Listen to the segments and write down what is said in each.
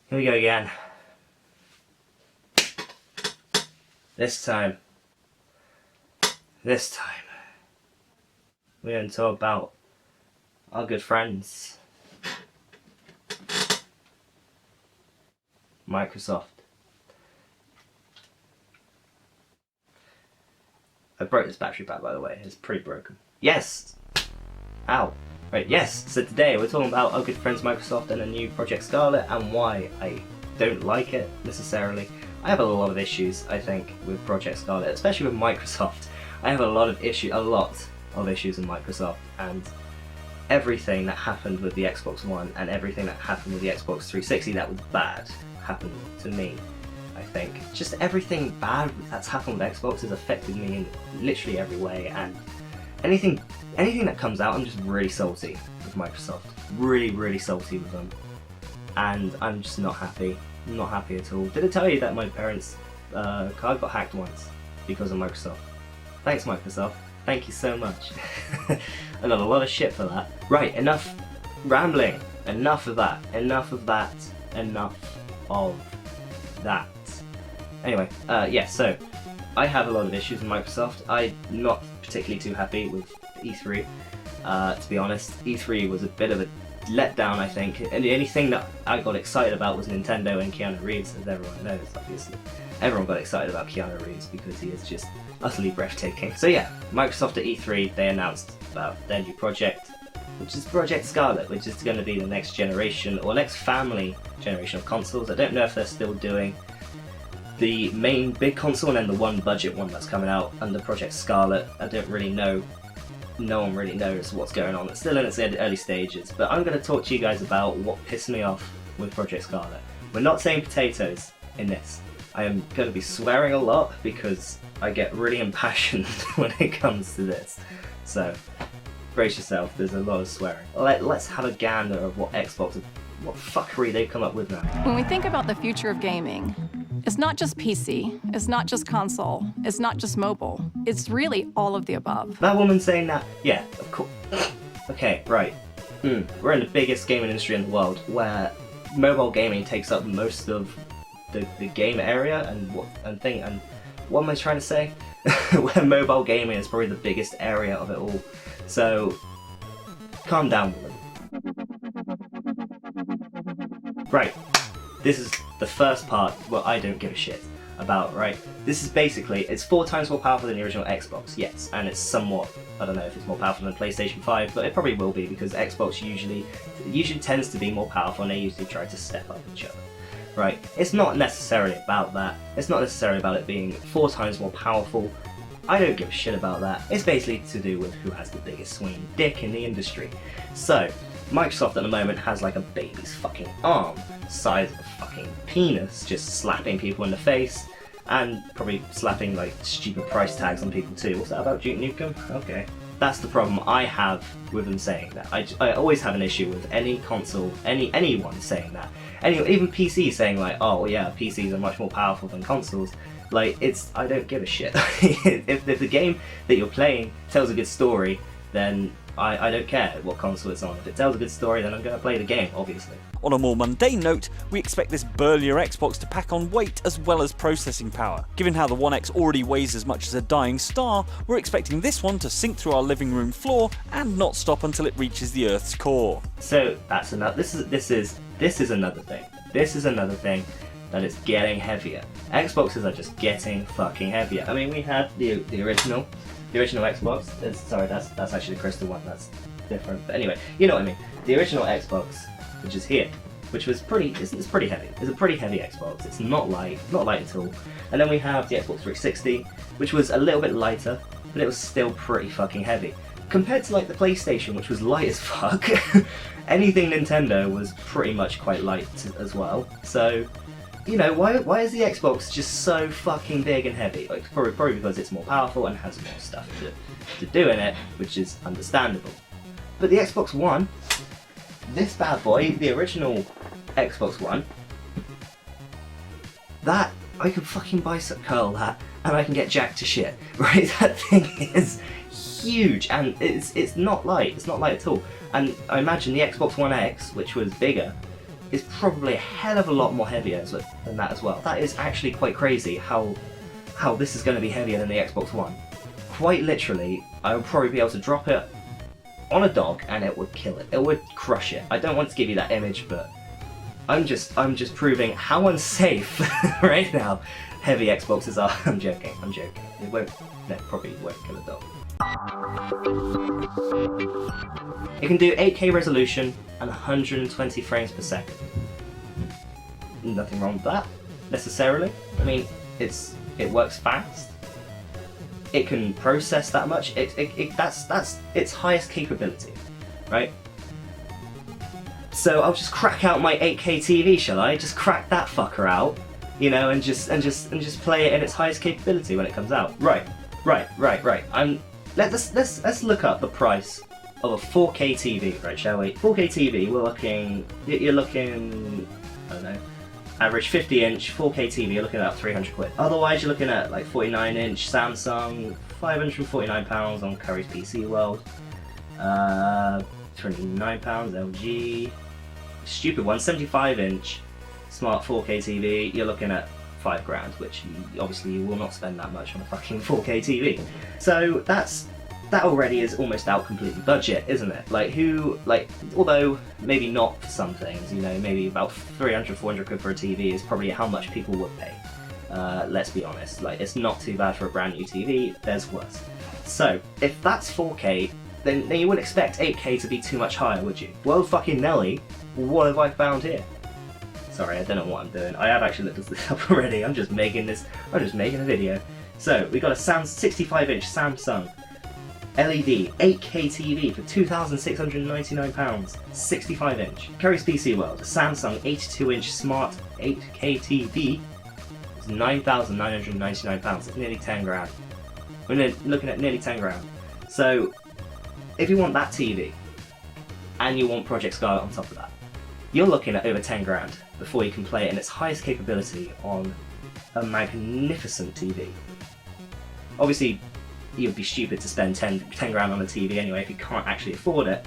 Here we go again. This time, we're going to talk about our good friends, Microsoft. I broke this battery pack, by the way. It's pretty broken. Yes! Ow. Right, yes! So today we're talking about our good friends Microsoft and a new Project Scarlett and why I don't like it, necessarily. I have a lot of issues, I think, with Project Scarlett, especially with Microsoft. I have a lot of issues with Microsoft, and everything that happened with the Xbox One and everything that happened with the Xbox 360 that was bad happened to me, I think. Just everything bad that's happened with Xbox has affected me in literally every way, and anything that comes out, I'm just really salty with Microsoft. Really salty with them. And I'm just not happy. I'm not happy at all. Did I tell you that my parents' card got hacked once because of Microsoft? Thanks, Microsoft. Thank you so much. I got a lot of shit for that. Right, enough rambling. Enough of that. Enough of that. Enough of that. Anyway, yeah, so I have a lot of issues with Microsoft. I'm not particularly too happy with E3, to be honest. E3 was a bit of a letdown, I think, and the only thing that I got excited about was Nintendo and Keanu Reeves, as everyone knows, obviously. Everyone got excited about Keanu Reeves because he is just utterly breathtaking. So yeah, Microsoft at E3, they announced about their new project, which is Project Scarlett, which is going to be the next generation, or next family generation of consoles. I don't know if they're still doing the main big console and then the one budget one that's coming out under Project Scarlett. I don't really know. No one really knows what's going on. It's still in its early stages, but I'm going to talk to you guys about what pissed me off with Project Scarlett. We're not saying potatoes in this. I am going to be swearing a lot because I get really impassioned when it comes to this. So, brace yourself, there's a lot of swearing. Let's have a gander of what fuckery they've come up with now. When we think about the future of gaming, it's not just PC, it's not just console, it's not just mobile. It's really all of the above. That woman saying that, yeah, of course. Okay, right. We're in the biggest gaming industry in the world, where mobile gaming takes up most of the game area, and what am I trying to say? Where mobile gaming is probably the biggest area of it all. So, calm down, woman. Right. This is the first part what I don't give a shit about, right? This is basically, it's 4 times more powerful than the original Xbox, yes, and it's somewhat, I don't know if it's more powerful than PlayStation 5, but it probably will be because Xbox usually tends to be more powerful and they usually try to step up each other, right? It's not necessarily about that. It's not necessarily about it being 4 times more powerful. I don't give a shit about that. It's basically to do with who has the biggest swinging dick in the industry. So, Microsoft at the moment has like a baby's fucking arm, size of a fucking penis, just slapping people in the face, and probably slapping like stupid price tags on people too. What's that about, Duke Nukem? Okay. That's the problem I have with them saying that. I always have an issue with any console, anyone saying that. Even PCs saying like, oh well, yeah, PCs are much more powerful than consoles. Like, I don't give a shit. if the game that you're playing tells a good story, then I don't care what console it's on. If it tells a good story, then I'm going to play the game, obviously. On a more mundane note, we expect this burlier Xbox to pack on weight as well as processing power. Given how the One X already weighs as much as a dying star, we're expecting this one to sink through our living room floor and not stop until it reaches the Earth's core. So that's another. This is another thing. This is another thing that it's getting heavier. Xboxes are just getting fucking heavier. I mean, we had the original Xbox. Sorry, that's actually the crystal one. That's different. But anyway, you know what I mean. The original Xbox, which is here, which was it's pretty heavy. It's a pretty heavy Xbox. It's not light at all. And then we have the Xbox 360, which was a little bit lighter, but it was still pretty fucking heavy. Compared to like the PlayStation, which was light as fuck, anything Nintendo was pretty much quite light as well. So, you know, why is the Xbox just so fucking big and heavy? Like, probably because it's more powerful and has more stuff to do in it, which is understandable. But the Xbox One, this bad boy, the original Xbox One, that I could fucking curl that and I can get jacked to shit, right? That thing is huge, and it's not light. It's not light at all. And I imagine the Xbox One X, which was bigger, is probably a hell of a lot more heavier than that as well. That is actually quite crazy how this is going to be heavier than the Xbox One. Quite literally, I would probably be able to drop it on a dog and it would kill it. It would crush it. I don't want to give you that image, but I'm just proving how unsafe right now heavy Xboxes are. I'm joking. It won't. No, probably won't kill a dog. It can do 8K resolution and 120 frames per second. Nothing wrong with that, necessarily. I mean, it works fast. It can process that much. That's its highest capability, right? So I'll just crack out my 8K TV, shall I? Just crack that fucker out, you know, and just play it in its highest capability when it comes out. Right. Let's look up the price of a 4K TV, right? Shall we? 4K TV. You're looking, I don't know, average 50-inch 4K TV. You're looking at about 300 quid. Otherwise, you're looking at like 49-inch Samsung, £549 on Curry's PC World. £29 LG. Stupid one, 75-inch smart 4K TV. You're looking at £5,000, which obviously you will not spend that much on a fucking 4K TV. So that already is almost out completely budget, isn't it? Although maybe not for some things, you know, maybe about 300, 400 quid for a TV is probably how much people would pay. Let's be honest, it's not too bad for a brand new TV, there's worse. So, if that's 4K, then you wouldn't expect 8K to be too much higher, would you? Well, fucking Nelly, what have I found here? Sorry, I don't know what I'm doing. I have actually looked this up already. I'm just making a video. So, we got a 65-inch Samsung LED 8K TV for £2,699, 65-inch. Curry's PC World, a Samsung 82-inch smart 8K TV is £9,999. It's nearly £10,000. We're looking at nearly £10,000. So, if you want that TV, and you want Project Scarlett on top of that, you're looking at over £10,000 before you can play it in its highest capability on a magnificent TV. Obviously, you'd be stupid to spend £10,000 on a TV anyway if you can't actually afford it.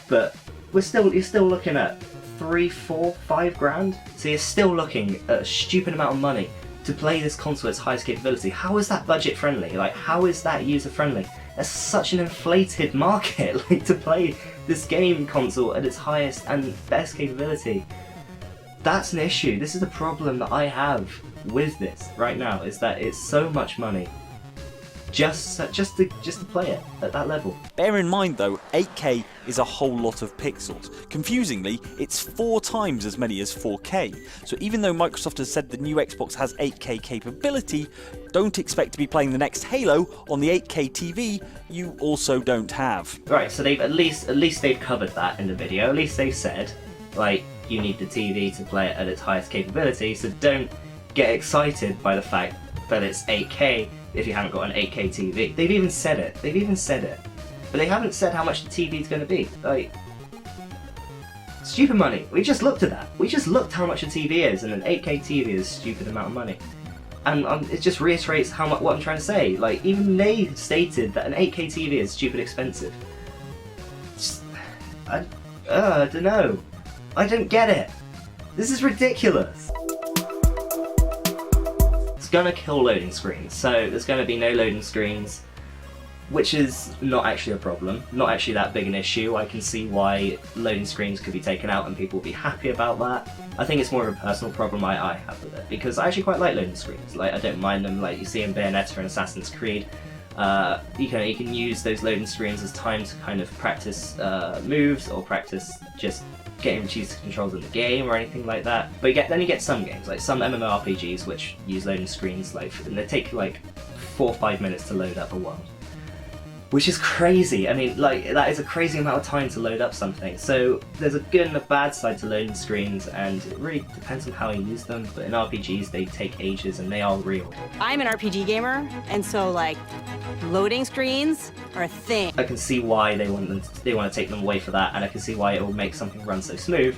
But you're still looking at £3,000, £4,000, £5,000. So you're still looking at a stupid amount of money to play this console at its highest capability. How is that budget friendly? How is that user friendly? That's such an inflated market, to play this game console at its highest and best capability. That's an issue. This is a problem that I have with this right now, is that it's so much money just to play it at that level. Bear in mind though, 8K is a whole lot of pixels. Confusingly, it's 4 times as many as 4K. So even though Microsoft has said the new Xbox has 8K capability, don't expect to be playing the next Halo on the 8K TV you also don't have. Right, so they've at least they've covered that in the video. At least they've said, you need the TV to play it at its highest capability, so don't get excited by the fact that it's 8K if you haven't got an 8K TV. They've even said it. But they haven't said how much the TV is going to be. Stupid money. We just looked at that. We just looked how much a TV is, and an 8K TV is a stupid amount of money. And it just reiterates what I'm trying to say. Even they stated that an 8K TV is stupid expensive. I don't know. I don't get it. This is ridiculous. It's gonna kill loading screens, so there's gonna be no loading screens, which is not actually a problem, not actually that big an issue. I can see why loading screens could be taken out and people will be happy about that. I think it's more of a personal problem I have with it, because I actually quite like loading screens. I don't mind them. You see in Bayonetta and Assassin's Creed, you can use those loading screens as time to kind of practice moves or practice just getting used to controls in the game or anything like that. But then you get some games, like some MMORPGs, which use loading screens, and they take 4 or 5 minutes to load up a world, which is crazy. I mean, that is a crazy amount of time to load up something. So there's a good and a bad side to loading screens, and it really depends on how you use them. But in RPGs, they take ages, and they are real. I'm an RPG gamer, and so loading screens are a thing. I can see why they want to take them away for that, and I can see why it will make something run so smooth.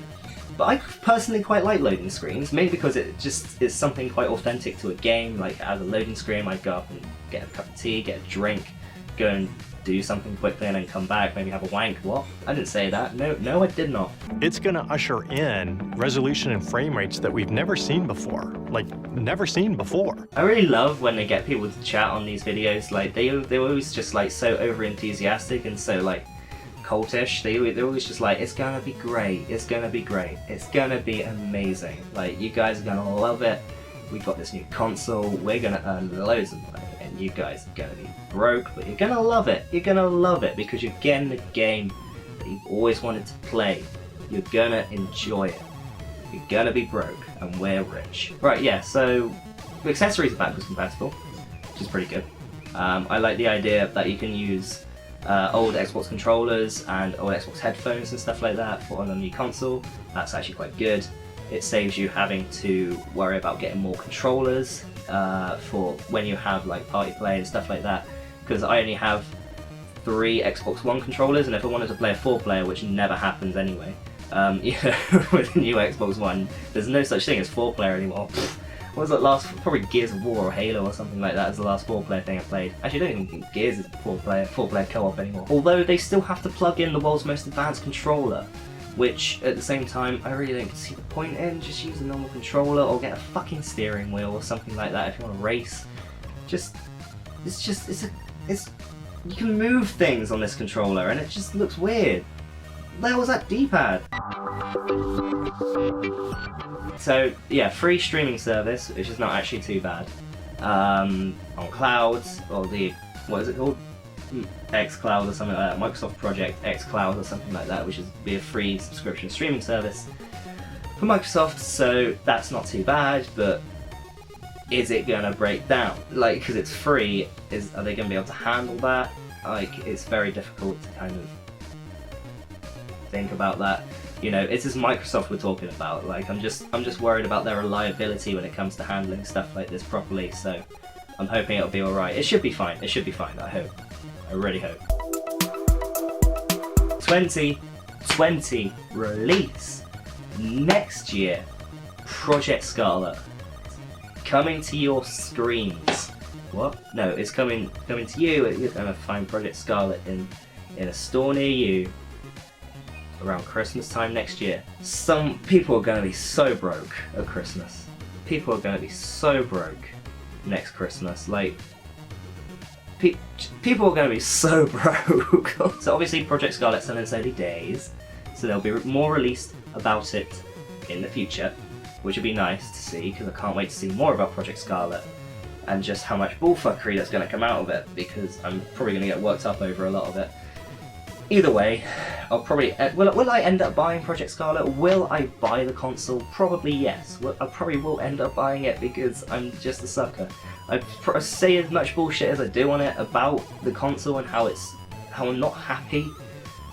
But I personally quite like loading screens, mainly because it just is something quite authentic to a game. Like as a loading screen, I'd go up and get a cup of tea, get a drink, go and do something quickly and then come back, maybe have a wank. What? I didn't say that. No, I did not. It's gonna usher in resolution and frame rates that we've never seen before. Like, never seen before. I really love when they get people to chat on these videos. Like, they're always just like so over enthusiastic and so like cultish. They're always just like, it's gonna be great, it's gonna be great, it's gonna be amazing. Like, you guys are gonna love it. We got this new console, we're gonna earn loads of money, and you guys are gonna be broke, but you're gonna love it. You're gonna love it because you're getting the game that you've always wanted to play. You're gonna enjoy it. You're gonna be broke, and we're rich. Right, yeah, so the accessories are backwards compatible, which is pretty good. I like the idea that you can use old Xbox controllers and old Xbox headphones and stuff like that for on a new console. That's actually quite good. It saves you having to worry about getting more controllers for when you have like party play and stuff like that, because I only have 3 Xbox One controllers, and if I wanted to play a 4-player, which never happens anyway, with the new Xbox One, there's no such thing as 4-player anymore. What was that last? Probably Gears of War or Halo or something like that is the last 4-player thing I played. Actually, I don't even think Gears is 4-player co-op anymore. Although they still have to plug in the world's most advanced controller, which at the same time I really don't see the point in. Just use a normal controller or get a fucking steering wheel or something like that if you want to race. You can move things on this controller and it just looks weird. The hell was that D-pad? So yeah, free streaming service, which is not actually too bad. On clouds, or the, what is it called? xCloud or something like that, Microsoft Project xCloud or something like that, which is be a free subscription streaming service for Microsoft, so that's not too bad, but is it gonna break down? Like, because it's free, are they gonna be able to handle that? Like, it's very difficult to kind of think about that. You know, it's just Microsoft we're talking about. Like, I'm just worried about their reliability when it comes to handling stuff like this properly, so I'm hoping it'll be alright. It should be fine, I hope. I really hope. 2020 release next year. Project Scarlett coming to your screens. What? No, it's coming to you. You're gonna find Project Scarlett in a store near you around Christmas time next year. Some people are gonna be so broke at Christmas. People are gonna be so broke next Christmas. Like, people are going to be so broke. So obviously Project Scarlett's still in its early days, so there'll be more released about it in the future, which would be nice to see, because I can't wait to see more about Project Scarlett and just how much bullfuckery that's going to come out of it, because I'm probably going to get worked up over a lot of it. Either way, I'll probably... Will I end up buying Project Scarlett? Will I buy the console? Probably yes. I probably will end up buying it because I'm just a sucker. I say as much bullshit as I do on it about the console and how I'm not happy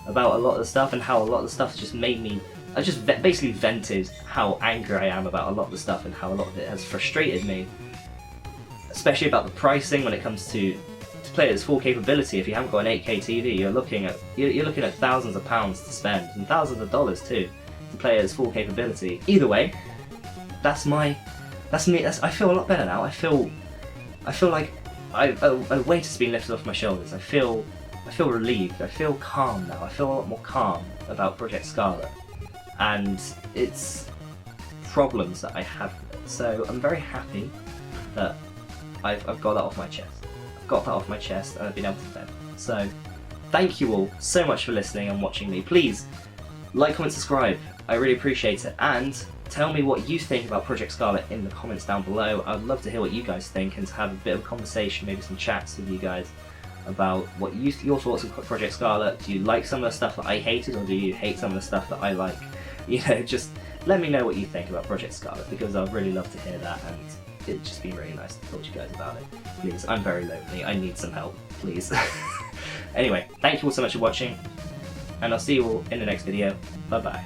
about a lot of the stuff, and how a lot of the stuff just made me... I just basically vented how angry I am about a lot of the stuff and how a lot of it has frustrated me. Especially about the pricing when it comes to play at its full capability. If you haven't got an 8K TV, you're looking at thousands of pounds to spend, and thousands of dollars too, to play at its full capability. Either way, that's me. I feel a lot better now. I feel like a weight has been lifted off my shoulders. I feel relieved. I feel calm now. I feel a lot more calm about Project Scarlett and its problems that I have with it. So I'm very happy that I've got that off my chest. Got that off my chest and I've been able to vent. So thank you all so much for listening and watching me. Please like, comment, subscribe. I really appreciate it, and tell me what you think about Project Scarlett in the comments down below. I'd love to hear what you guys think and to have a bit of a conversation, maybe some chats with you guys about what your thoughts on Project Scarlett. Do you like some of the stuff that I hated, or do you hate some of the stuff that I like? You know, just let me know what you think about Project Scarlett, because I'd really love to hear that, and it'd just be really nice to talk to you guys about it. Please, I'm very lonely, I need some help, please. Anyway, thank you all so much for watching, and I'll see you all in the next video. Bye bye.